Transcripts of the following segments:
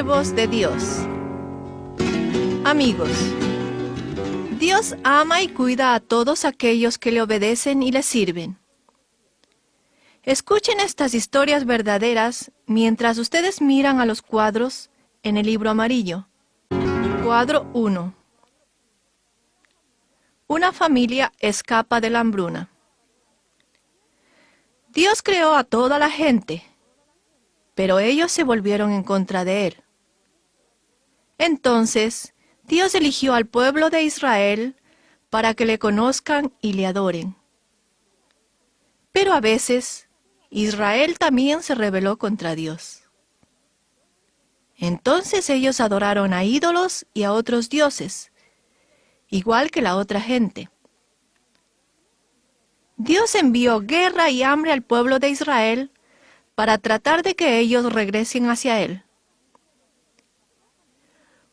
Siervos de Dios. Amigos, Dios ama y cuida a todos aquellos que le obedecen y le sirven. Escuchen estas historias verdaderas mientras ustedes miran a los cuadros en el libro amarillo. Cuadro 1. Una familia escapa de la hambruna. Dios creó a toda la gente, pero ellos se volvieron en contra de Él. Entonces, Dios eligió al pueblo de Israel para que le conozcan y le adoren. Pero a veces, Israel también se rebeló contra Dios. Entonces ellos adoraron a ídolos y a otros dioses, igual que la otra gente. Dios envió guerra y hambre al pueblo de Israel para tratar de que ellos regresen hacia Él.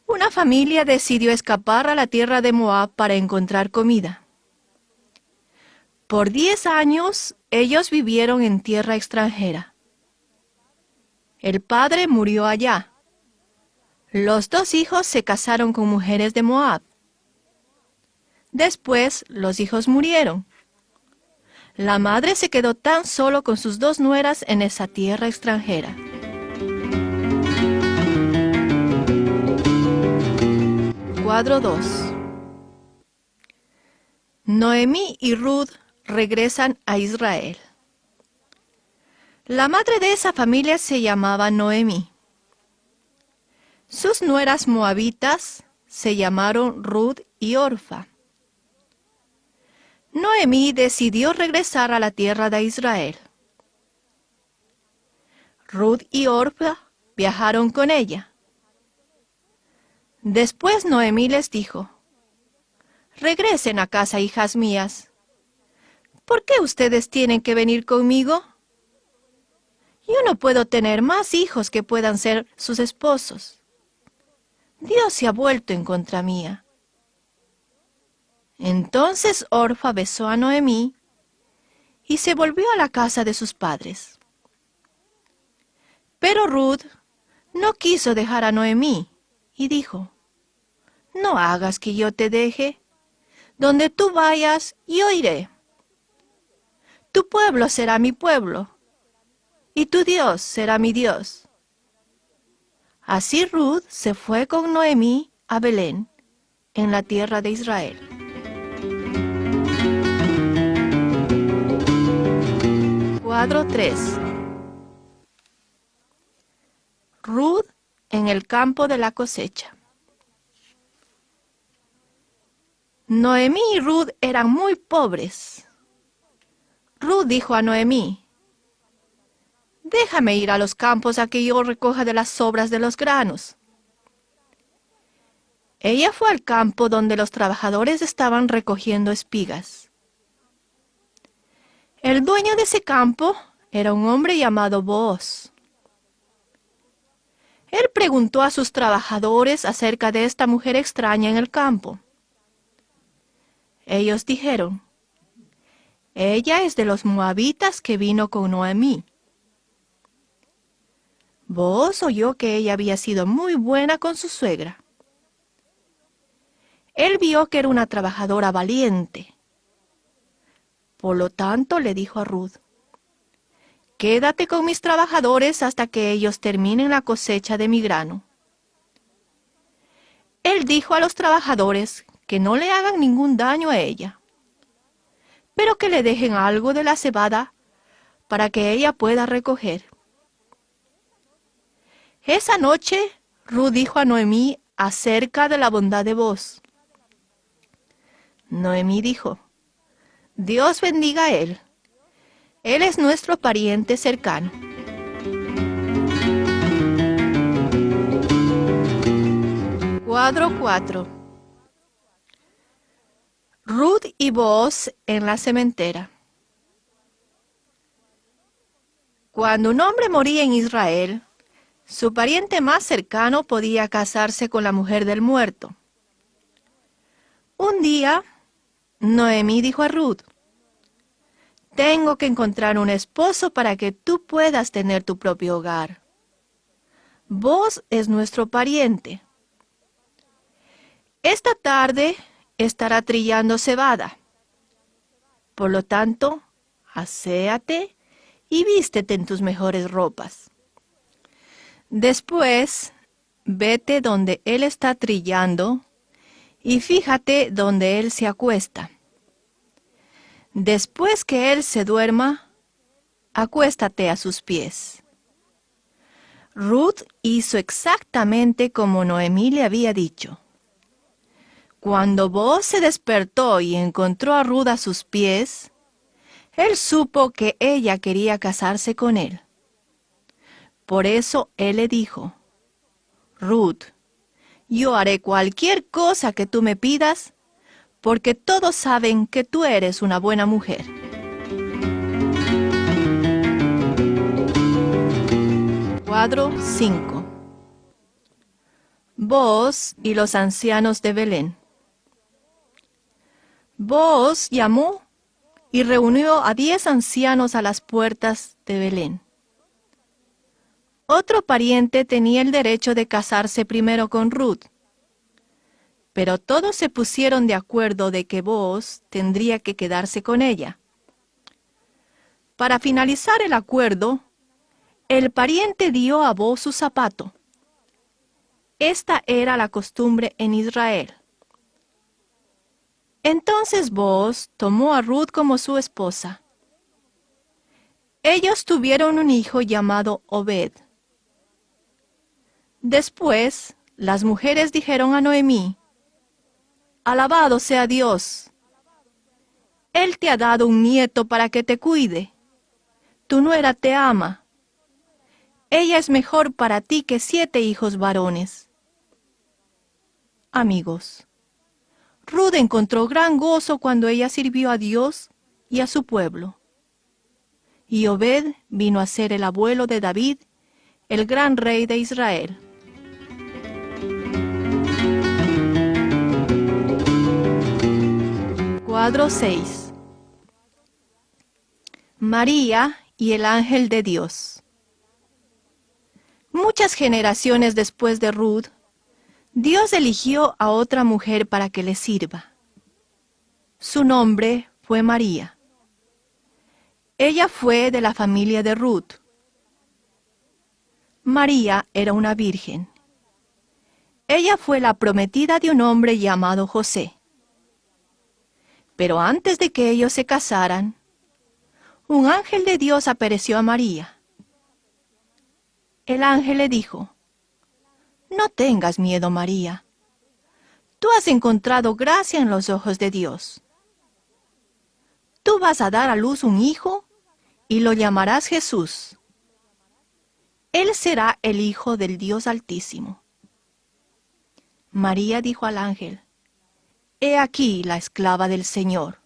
Una familia decidió escapar a la tierra de Moab para encontrar comida. Por 10 años, ellos vivieron en tierra extranjera. El padre murió allá. Los 2 hijos se casaron con mujeres de Moab. Después, los hijos murieron. La madre se quedó tan solo con sus 2 nueras en esa tierra extranjera. Cuadro 2. Noemí y Ruth regresan a Israel. La madre de esa familia se llamaba Noemí. Sus nueras moabitas se llamaron Ruth y Orfa. Noemí decidió regresar a la tierra de Israel. Ruth y Orfa viajaron con ella. Después Noemí les dijo: «Regresen a casa, hijas mías. ¿Por qué ustedes tienen que venir conmigo? Yo no puedo tener más hijos que puedan ser sus esposos. Dios se ha vuelto en contra mía». Entonces Orfa besó a Noemí y se volvió a la casa de sus padres. Pero Ruth no quiso dejar a Noemí y dijo: «No hagas que yo te deje. Donde tú vayas, yo iré. Tu pueblo será mi pueblo, y tu Dios será mi Dios». Así Ruth se fue con Noemí a Belén, en la tierra de Israel. Cuadro 3. Ruth en el campo de la cosecha. Noemí y Ruth eran muy pobres. Ruth dijo a Noemí: «Déjame ir a los campos a que yo recoja de las sobras de los granos». Ella fue al campo donde los trabajadores estaban recogiendo espigas. El dueño de ese campo era un hombre llamado Booz. Él preguntó a sus trabajadores acerca de esta mujer extraña en el campo. Ellos dijeron: «Ella es de los moabitas que vino con Noemí». Booz oyó que ella había sido muy buena con su suegra. Él vio que era una trabajadora valiente. Por lo tanto, le dijo a Ruth: «Quédate con mis trabajadores hasta que ellos terminen la cosecha de mi grano». Él dijo a los trabajadores que no le hagan ningún daño a ella, pero que le dejen algo de la cebada para que ella pueda recoger. Esa noche, Ruth dijo a Noemí acerca de la bondad de Booz. Noemí dijo: «Dios bendiga a él. Él es nuestro pariente cercano». Cuadro 4. Ruth y Booz en la sementera. Cuando un hombre moría en Israel, su pariente más cercano podía casarse con la mujer del muerto. Un día, Noemí dijo a Ruth: «Tengo que encontrar un esposo para que tú puedas tener tu propio hogar. Vos es nuestro pariente. Esta tarde estará trillando cebada. Por lo tanto, aséate y vístete en tus mejores ropas. Después, vete donde él está trillando y fíjate donde él se acuesta. Después que él se duerma, acuéstate a sus pies. Ruth hizo exactamente como Noemí le había dicho. Cuando Booz se despertó y encontró a Ruth a sus pies, él supo que ella quería casarse con él. Por eso él le dijo, Ruth, yo haré cualquier cosa que tú me pidas, porque todos saben que tú eres una buena mujer. Cuadro 5. Booz y los ancianos de Belén. Booz llamó y reunió a 10 ancianos a las puertas de Belén. Otro pariente tenía el derecho de casarse primero con Ruth, pero todos se pusieron de acuerdo de que Booz tendría que quedarse con ella. Para finalizar el acuerdo, el pariente dio a Booz su zapato. Esta era la costumbre en Israel. Entonces Booz tomó a Ruth como su esposa. Ellos tuvieron un hijo llamado Obed. Después, las mujeres dijeron a Noemí, «Alabado sea Dios. Él te ha dado un nieto para que te cuide. Tu nuera te ama. Ella es mejor para ti que 7 hijos varones». Amigos, Ruth encontró gran gozo cuando ella sirvió a Dios y a su pueblo. Y Obed vino a ser el abuelo de David, el gran rey de Israel. Cuadro 6. María y el ángel de Dios. Muchas generaciones después de Ruth, Dios eligió a otra mujer para que le sirva. Su nombre fue María. Ella fue de la familia de Ruth. María era una virgen. Ella fue la prometida de un hombre llamado José. Pero antes de que ellos se casaran, un ángel de Dios apareció a María. El ángel le dijo, «No tengas miedo, María. Tú has encontrado gracia en los ojos de Dios. Tú vas a dar a luz un hijo y lo llamarás Jesús. Él será el Hijo del Dios Altísimo». María dijo al ángel, «He aquí la esclava del Señor.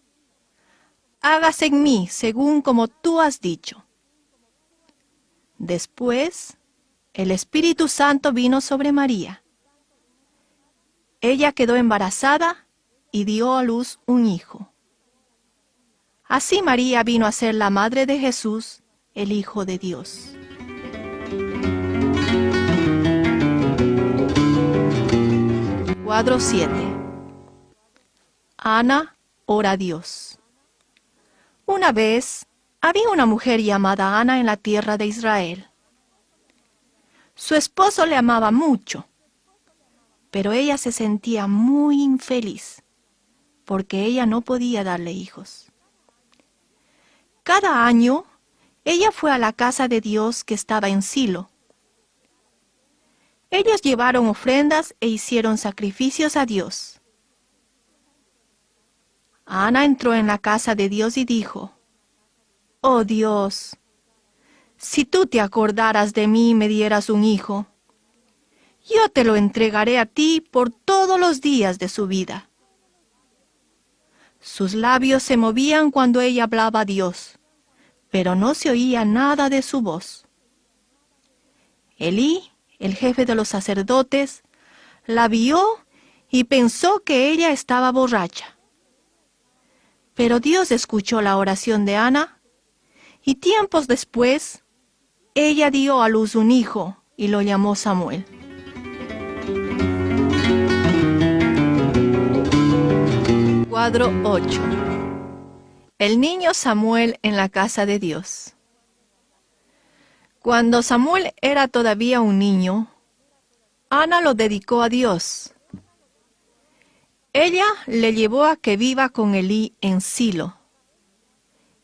Hágase en mí según como tú has dicho». Después, el Espíritu Santo vino sobre María. Ella quedó embarazada y dio a luz un hijo. Así María vino a ser la madre de Jesús, el Hijo de Dios. Cuadro 7. Ana ora a Dios. Una vez había una mujer llamada Ana en la tierra de Israel. Su esposo le amaba mucho, pero ella se sentía muy infeliz porque ella no podía darle hijos. Cada año, ella fue a la casa de Dios que estaba en Silo. Ellos llevaron ofrendas e hicieron sacrificios a Dios. Ana entró en la casa de Dios y dijo, «Oh Dios, si tú te acordaras de mí y me dieras un hijo, yo te lo entregaré a ti por todos los días de su vida». Sus labios se movían cuando ella hablaba a Dios, pero no se oía nada de su voz. Elí, el jefe de los sacerdotes, la vio y pensó que ella estaba borracha. Pero Dios escuchó la oración de Ana, y tiempos después, ella dio a luz un hijo, y lo llamó Samuel. Cuadro 8. El niño Samuel en la casa de Dios. Cuando Samuel era todavía un niño, Ana lo dedicó a Dios. Ella le llevó a que viva con Elí en Silo.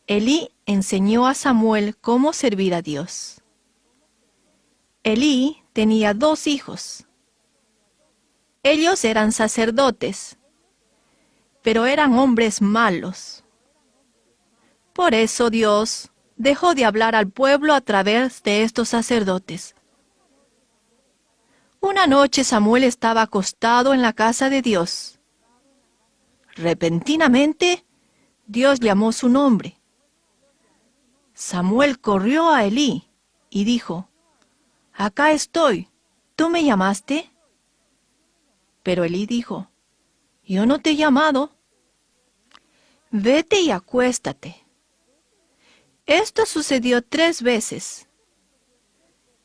Elí enseñó a Samuel cómo servir a Dios. Elí tenía 2 hijos. Ellos eran sacerdotes, pero eran hombres malos. Por eso Dios dejó de hablar al pueblo a través de estos sacerdotes. Una noche Samuel estaba acostado en la casa de Dios. Repentinamente, Dios llamó su nombre. Samuel corrió a Elí y dijo: «Acá estoy, ¿tú me llamaste?» Pero Elí dijo: «Yo no te he llamado. Vete y acuéstate». Esto sucedió 3 veces.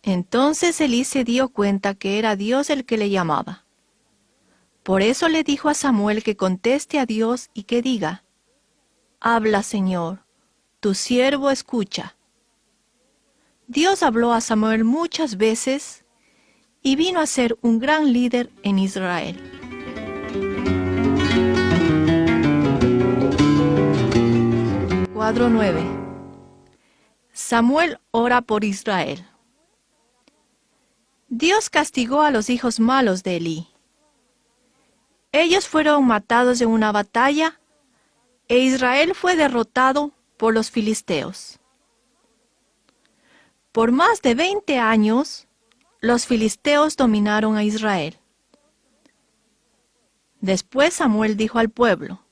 Entonces Elí se dio cuenta que era Dios el que le llamaba. Por eso le dijo a Samuel que conteste a Dios y que diga: «Habla, Señor, tu siervo escucha». Dios habló a Samuel muchas veces y vino a ser un gran líder en Israel. Cuadro 9. Samuel ora por Israel. Dios castigó a los hijos malos de Elí. Ellos fueron matados en una batalla e Israel fue derrotado por los filisteos. Por más de 20 años, los filisteos dominaron a Israel. Después Samuel dijo al pueblo: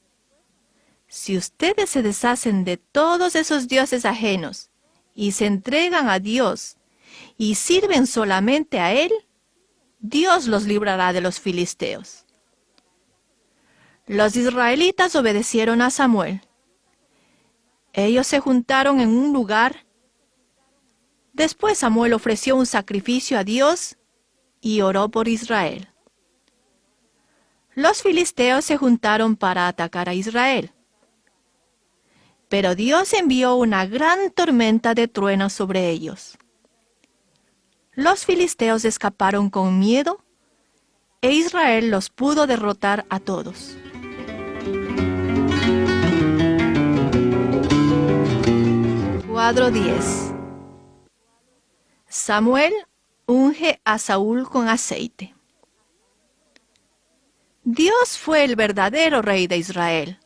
«Si ustedes se deshacen de todos esos dioses ajenos y se entregan a Dios y sirven solamente a Él, Dios los librará de los filisteos». Los israelitas obedecieron a Samuel. Ellos se juntaron en un lugar. Después Samuel ofreció un sacrificio a Dios y oró por Israel. Los filisteos se juntaron para atacar a Israel. Pero Dios envió una gran tormenta de truenos sobre ellos. Los filisteos escaparon con miedo e Israel los pudo derrotar a todos. Cuadro 10. Samuel unge a Saúl con aceite. Dios fue el verdadero rey de Israel,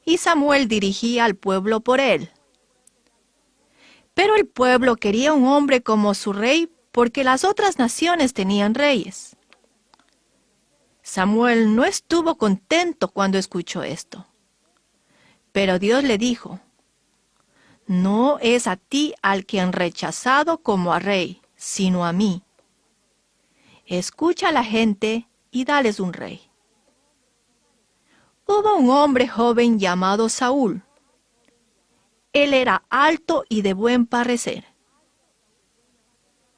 y Samuel dirigía al pueblo por él. Pero el pueblo quería un hombre como su rey porque las otras naciones tenían reyes. Samuel no estuvo contento cuando escuchó esto. Pero Dios le dijo: «No es a ti al que han rechazado como a rey, sino a mí. Escucha a la gente y dales un rey». Hubo un hombre joven llamado Saúl. Él era alto y de buen parecer.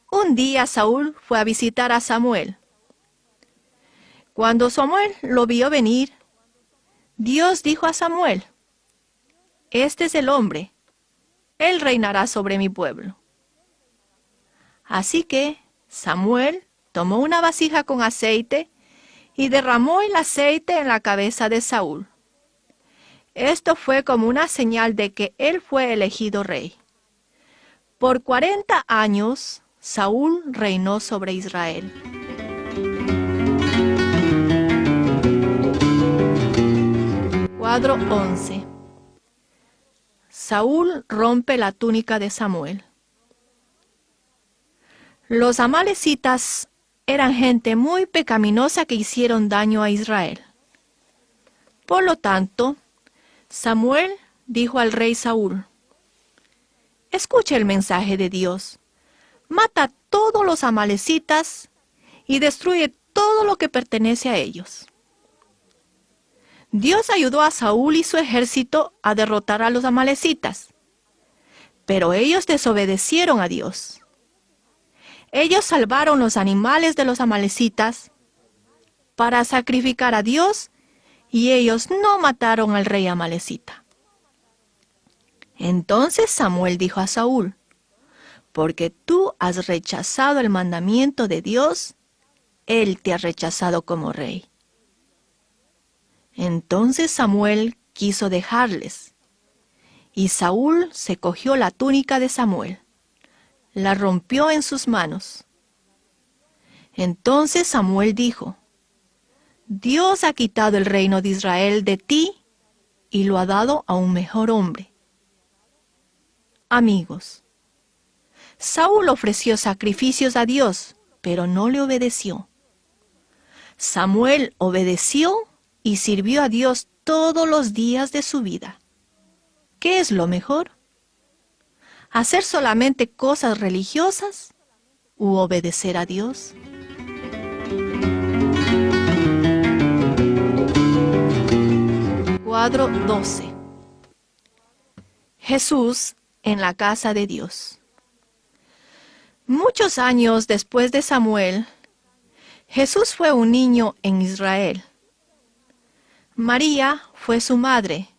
Un día Saúl fue a visitar a Samuel. Cuando Samuel lo vio venir, Dios dijo a Samuel: «Este es el hombre. Él reinará sobre mi pueblo». Así que Samuel tomó una vasija con aceite y derramó el aceite en la cabeza de Saúl. Esto fue como una señal de que él fue elegido rey. Por 40 años, Saúl reinó sobre Israel. Cuadro 11. Saúl rompe la túnica de Samuel. Los amalecitas eran gente muy pecaminosa que hicieron daño a Israel. Por lo tanto, Samuel dijo al rey Saúl: «Escucha el mensaje de Dios. Mata a todos los amalecitas y destruye todo lo que pertenece a ellos». Dios ayudó a Saúl y su ejército a derrotar a los amalecitas, pero ellos desobedecieron a Dios. Ellos salvaron los animales de los amalecitas para sacrificar a Dios, y ellos no mataron al rey amalecita. Entonces Samuel dijo a Saúl: porque tú has rechazado el mandamiento de Dios, Él te ha rechazado como rey. Entonces Samuel quiso dejarles, y Saúl se cogió la túnica de Samuel, la rompió en sus manos. Entonces Samuel dijo: Dios ha quitado el reino de Israel de ti y lo ha dado a un mejor hombre. Amigos, Saúl ofreció sacrificios a Dios, pero no le obedeció. Samuel obedeció y sirvió a Dios todos los días de su vida. ¿Qué es lo mejor? ¿Hacer solamente cosas religiosas u obedecer a Dios? Cuadro 12. Jesús en la casa de Dios. Muchos años después de Samuel, Jesús fue un niño en Israel. María fue su madre,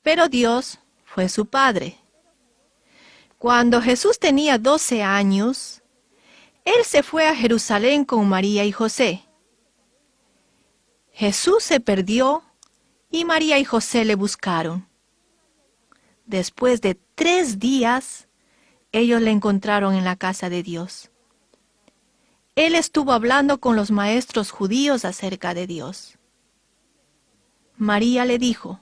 pero Dios fue su padre. Cuando Jesús tenía 12 años, Él se fue a Jerusalén con María y José. Jesús se perdió y María y José le buscaron. Después de 3 días, ellos le encontraron en la casa de Dios. Él estuvo hablando con los maestros judíos acerca de Dios. María le dijo: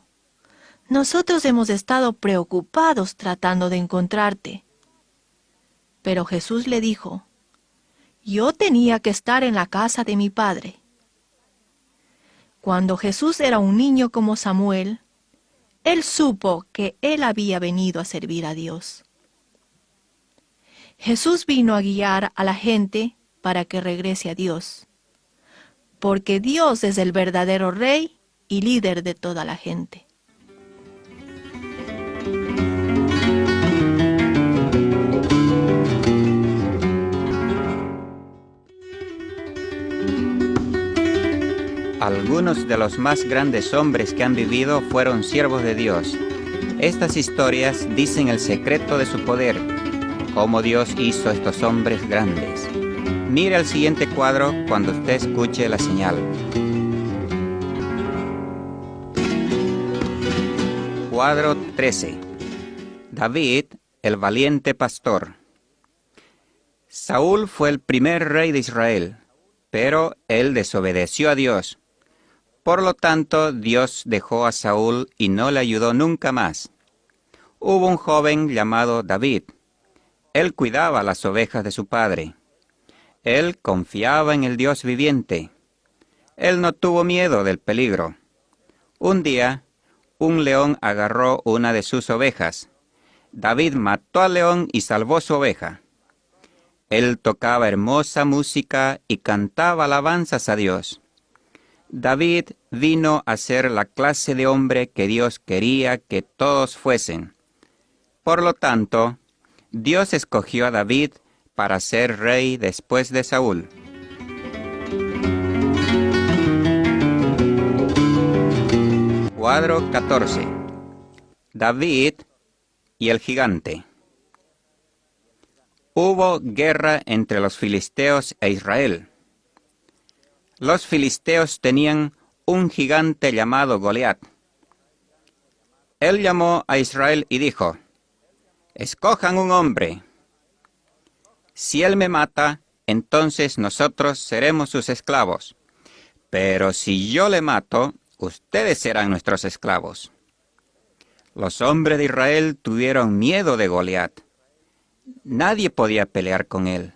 nosotros hemos estado preocupados tratando de encontrarte. Pero Jesús le dijo: yo tenía que estar en la casa de mi Padre. Cuando Jesús era un niño como Samuel, Él supo que Él había venido a servir a Dios. Jesús vino a guiar a la gente para que regrese a Dios, porque Dios es el verdadero Rey y líder de toda la gente. Algunos de los más grandes hombres que han vivido fueron siervos de Dios. Estas historias dicen el secreto de su poder, cómo Dios hizo a estos hombres grandes. Mire el siguiente cuadro cuando usted escuche la señal. Cuadro 13. David, el valiente pastor. Saúl fue el primer rey de Israel, pero él desobedeció a Dios. Por lo tanto, Dios dejó a Saúl y no le ayudó nunca más. Hubo un joven llamado David. Él cuidaba las ovejas de su padre. Él confiaba en el Dios viviente. Él no tuvo miedo del peligro. Un día, un león agarró una de sus ovejas. David mató al león y salvó su oveja. Él tocaba hermosa música y cantaba alabanzas a Dios. David vino a ser la clase de hombre que Dios quería que todos fuesen. Por lo tanto, Dios escogió a David para ser rey después de Saúl. Cuadro 14. David y el gigante. Hubo guerra entre los filisteos e Israel. Los filisteos tenían un gigante llamado Goliat. Él llamó a Israel y dijo: escojan un hombre. Si él me mata, entonces nosotros seremos sus esclavos. Pero si yo le mato, ustedes serán nuestros esclavos. Los hombres de Israel tuvieron miedo de Goliat. Nadie podía pelear con él.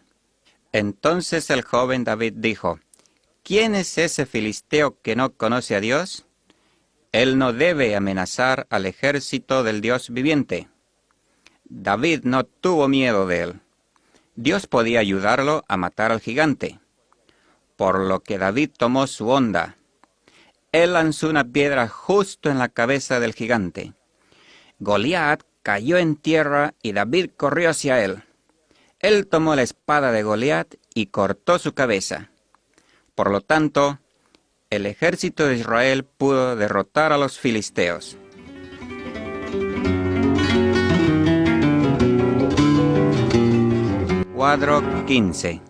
Entonces el joven David dijo: ¿quién es ese filisteo que no conoce a Dios? Él no debe amenazar al ejército del Dios viviente. David no tuvo miedo de él. Dios podía ayudarlo a matar al gigante. Por lo que David tomó su honda. Él lanzó una piedra justo en la cabeza del gigante. Goliat cayó en tierra y David corrió hacia él. Él tomó la espada de Goliat y cortó su cabeza. Por lo tanto, el ejército de Israel pudo derrotar a los filisteos. Cuadro 15.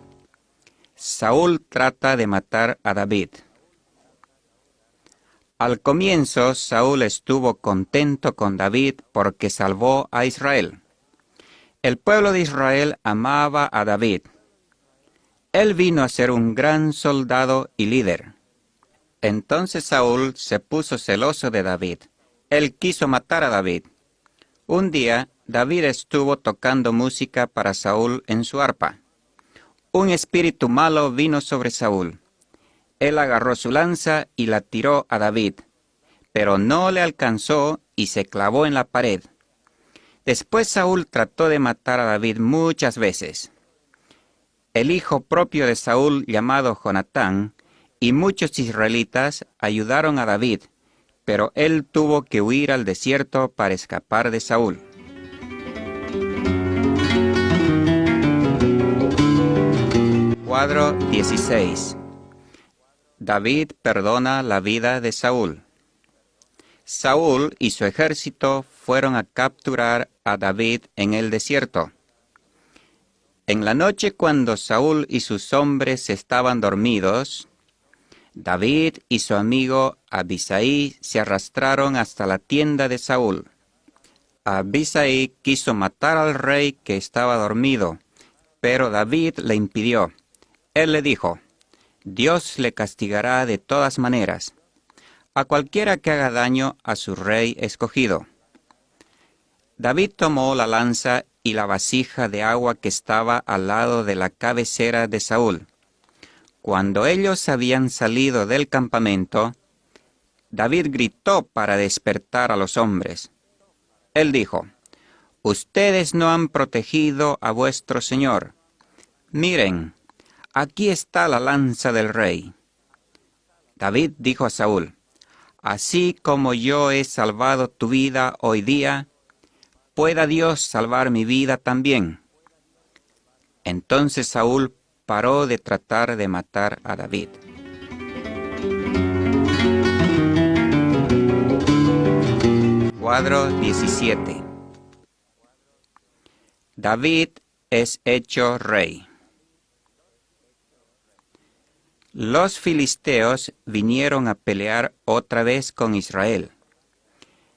Saúl trata de matar a David. Al comienzo, Saúl estuvo contento con David porque salvó a Israel. El pueblo de Israel amaba a David. Él vino a ser un gran soldado y líder. Entonces Saúl se puso celoso de David. Él quiso matar a David. Un día, David estuvo tocando música para Saúl en su arpa. Un espíritu malo vino sobre Saúl. Él agarró su lanza y la tiró a David, pero no le alcanzó y se clavó en la pared. Después Saúl trató de matar a David muchas veces. El hijo propio de Saúl, llamado Jonatán, y muchos israelitas ayudaron a David, pero él tuvo que huir al desierto para escapar de Saúl. Cuadro 16. David perdona la vida de Saúl. Saúl y su ejército fueron a capturar a David en el desierto. En la noche cuando Saúl y sus hombres estaban dormidos, David y su amigo Abisai se arrastraron hasta la tienda de Saúl. Abisai quiso matar al rey que estaba dormido, pero David le impidió. Él le dijo: Dios le castigará de todas maneras, a cualquiera que haga daño a su rey escogido. David tomó la lanza y la vasija de agua que estaba al lado de la cabecera de Saúl. Cuando ellos habían salido del campamento, David gritó para despertar a los hombres. Él dijo: Ustedes no han protegido a vuestro señor. Miren, aquí está la lanza del rey. David dijo a Saúl: Así como yo he salvado tu vida hoy día, pueda Dios salvar mi vida también. Entonces Saúl paró de tratar de matar a David. Cuadro 17. David es hecho rey. Los filisteos vinieron a pelear otra vez con Israel.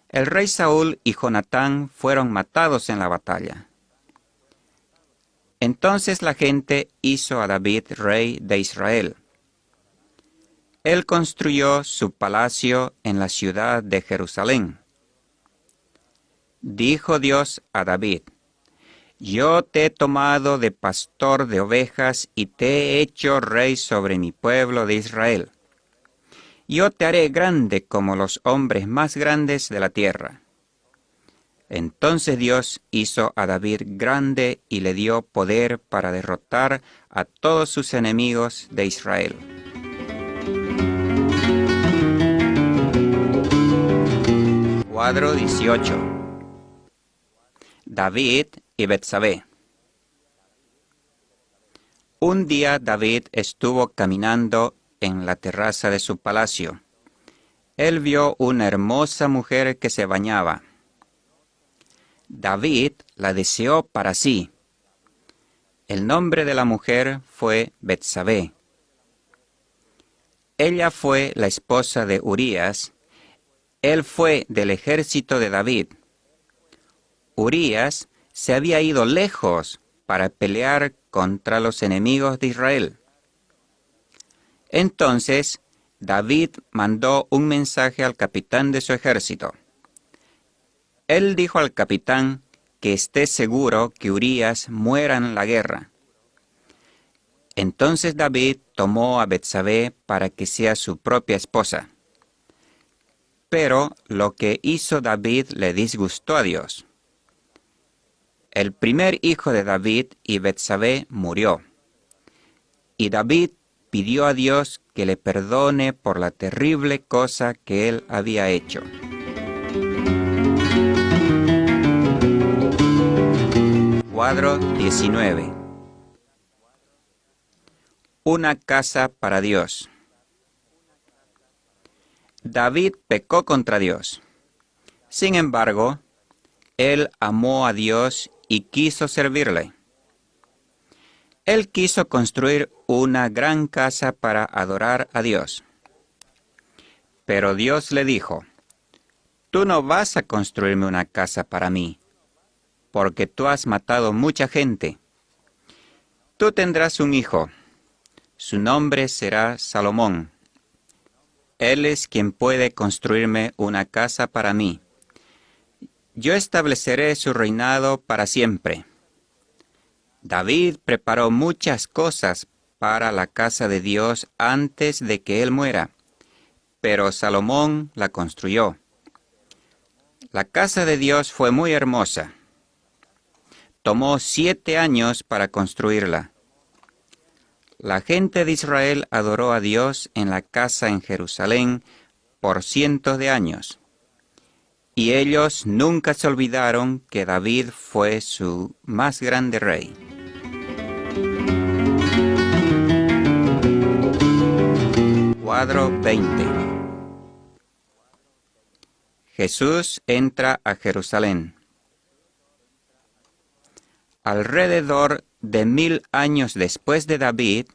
El rey Saúl y Jonatán fueron matados en la batalla. Entonces la gente hizo a David rey de Israel. Él construyó su palacio en la ciudad de Jerusalén. Dijo Dios a David: Yo te he tomado de pastor de ovejas y te he hecho rey sobre mi pueblo de Israel. Yo te haré grande como los hombres más grandes de la tierra. Entonces Dios hizo a David grande y le dio poder para derrotar a todos sus enemigos de Israel. Cuadro 18. David y Betsabé. Un día David estuvo caminando en la terraza de su palacio. Él vio una hermosa mujer que se bañaba. David la deseó para sí. El nombre de la mujer fue Betsabé. Ella fue la esposa de Urías. Él fue del ejército de David. Urías se había ido lejos para pelear contra los enemigos de Israel. Entonces David mandó un mensaje al capitán de su ejército. Él dijo al capitán que esté seguro que Urías muera en la guerra. Entonces David tomó a Betsabé para que sea su propia esposa. Pero lo que hizo David le disgustó a Dios. El primer hijo de David y Betsabé murió. Y David pidió a Dios que le perdone por la terrible cosa que él había hecho. Cuadro 19. una casa para Dios. David pecó contra Dios. Sin embargo, él amó a Dios y quiso servirle. Él quiso construir una gran casa para adorar a Dios. Pero Dios le dijo, «Tú no vas a construirme una casa para mí, porque tú has matado mucha gente. Tú tendrás un hijo. Su nombre será Salomón. Él es quien puede construirme una casa para mí. Yo estableceré su reinado para siempre». David preparó muchas cosas para la casa de Dios antes de que él muera, pero Salomón la construyó. La casa de Dios fue muy hermosa. Tomó 7 años para construirla. La gente de Israel adoró a Dios en la casa en Jerusalén por cientos de años. Y ellos nunca se olvidaron que David fue su más grande rey. Cuadro 20. Jesús entra a Jerusalén. Alrededor de 1000 años después de David,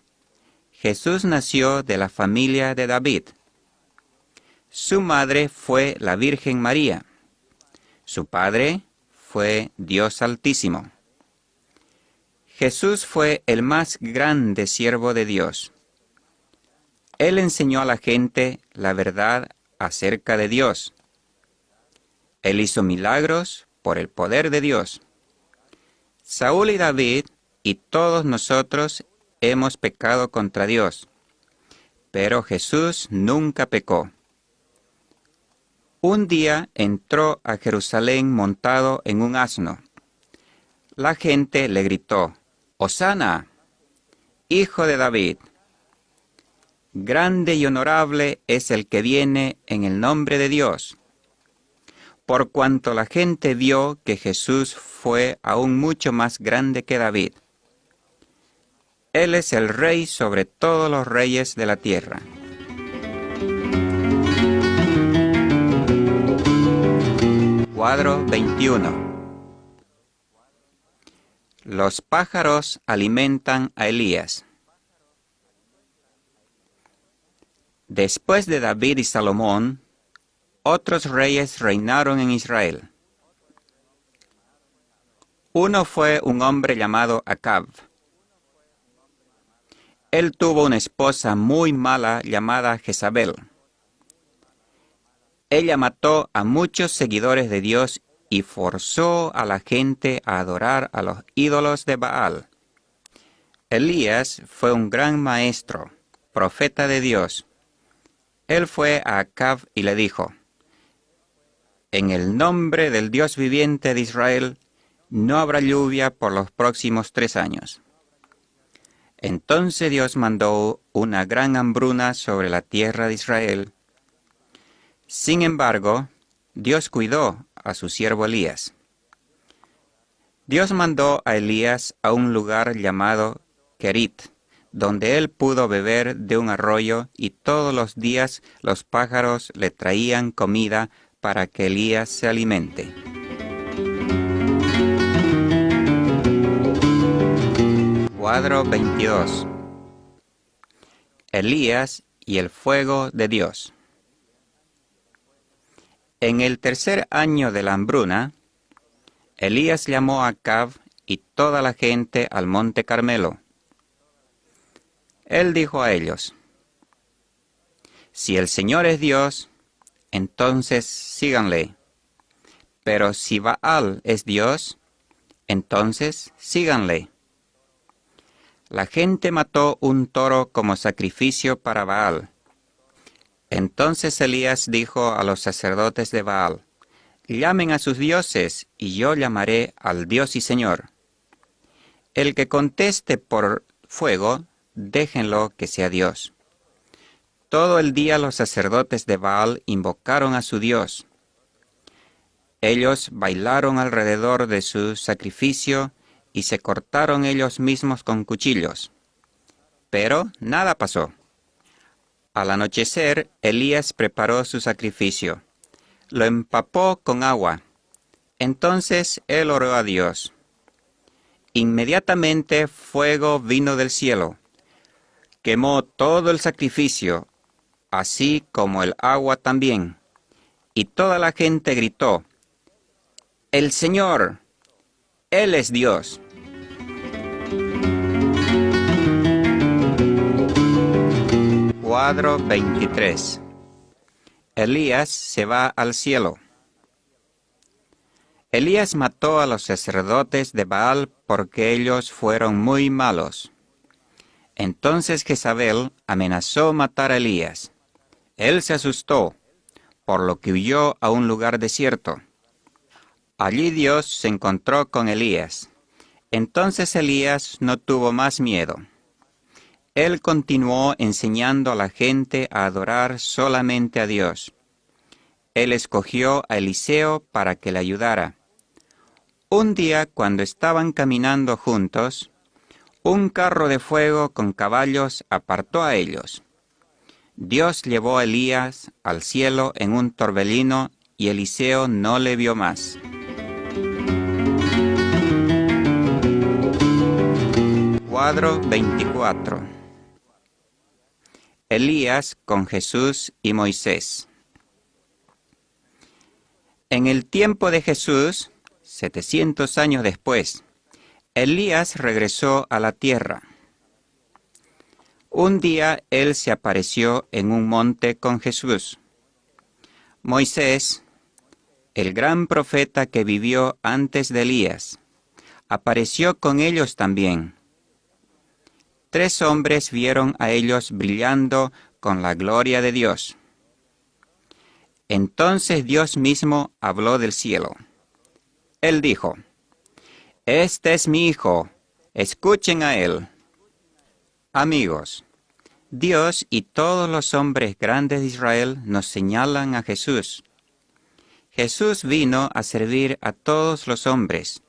Jesús nació de la familia de David. Su madre fue la Virgen María. Su padre fue Dios Altísimo. Jesús fue el más grande siervo de Dios. Él enseñó a la gente la verdad acerca de Dios. Él hizo milagros por el poder de Dios. Saúl y David y todos nosotros hemos pecado contra Dios, pero Jesús nunca pecó. Un día entró a Jerusalén montado en un asno. La gente le gritó, «Hosana, hijo de David! Grande y honorable es el que viene en el nombre de Dios». Por cuanto la gente vio que Jesús fue aún mucho más grande que David. Él es el rey sobre todos los reyes de la tierra. Cuadro 21. Los pájaros alimentan a Elías. Después de David y Salomón, otros reyes reinaron en Israel. Uno fue un hombre llamado Acab. Él tuvo una esposa muy mala llamada Jezabel. Ella mató a muchos seguidores de Dios y forzó a la gente a adorar a los ídolos de Baal. Elías fue un gran maestro, profeta de Dios. Él fue a Acab y le dijo, «En el nombre del Dios viviente de Israel, no habrá lluvia por los próximos 3 años». Entonces Dios mandó una gran hambruna sobre la tierra de Israel. Sin embargo, Dios cuidó a su siervo Elías. Dios mandó a Elías a un lugar llamado Kerit, donde él pudo beber de un arroyo y todos los días los pájaros le traían comida para que Elías se alimente. Cuadro 22. Elías y el fuego de Dios. En el 3er año de la hambruna, Elías llamó a Acab y toda la gente al monte Carmelo. Él dijo a ellos, «Si el Señor es Dios, entonces síganle. Pero si Baal es Dios, entonces síganle». La gente mató un toro como sacrificio para Baal. Entonces Elías dijo a los sacerdotes de Baal, «Llamen a sus dioses, y yo llamaré al Dios y Señor. El que conteste por fuego, déjenlo que sea Dios». Todo el día los sacerdotes de Baal invocaron a su Dios. Ellos bailaron alrededor de su sacrificio y se cortaron ellos mismos con cuchillos. pero nada pasó. Al anochecer, Elías preparó su sacrificio. Lo empapó con agua. Entonces él oró a Dios. Inmediatamente fuego vino del cielo. Quemó todo el sacrificio, así como el agua también. Y toda la gente gritó: ¡El Señor! ¡Él es Dios! Cuadro 23. Elías se va al cielo. Elías mató a los sacerdotes de Baal porque ellos fueron muy malos. Entonces Jezabel amenazó matar a Elías. Él se asustó, por lo que huyó a un lugar desierto. Allí Dios se encontró con Elías. Entonces Elías no tuvo más miedo. Él continuó enseñando a la gente a adorar solamente a Dios. Él escogió a Eliseo para que le ayudara. Un día, cuando estaban caminando juntos, un carro de fuego con caballos apartó a ellos. Dios llevó a Elías al cielo en un torbellino y Eliseo no le vio más. Cuadro 24. Elías con Jesús y Moisés. En el tiempo de Jesús, 700 años después, Elías regresó a la tierra. Un día él se apareció en un monte con Jesús. Moisés, el gran profeta que vivió antes de Elías, apareció con ellos también. 3 hombres vieron a ellos brillando con la gloria de Dios. Entonces Dios mismo habló del cielo. Él dijo: «Este es mi Hijo, escuchen a él». Amigos, Dios y todos los hombres grandes de Israel nos señalan a Jesús. Jesús vino a servir a todos los hombres.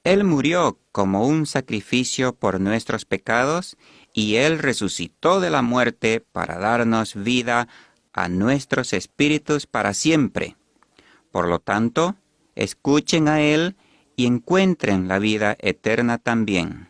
Él murió como un sacrificio por nuestros pecados y Él resucitó de la muerte para darnos vida a nuestros espíritus para siempre. Por lo tanto, escuchen a Él y encuentren la vida eterna también.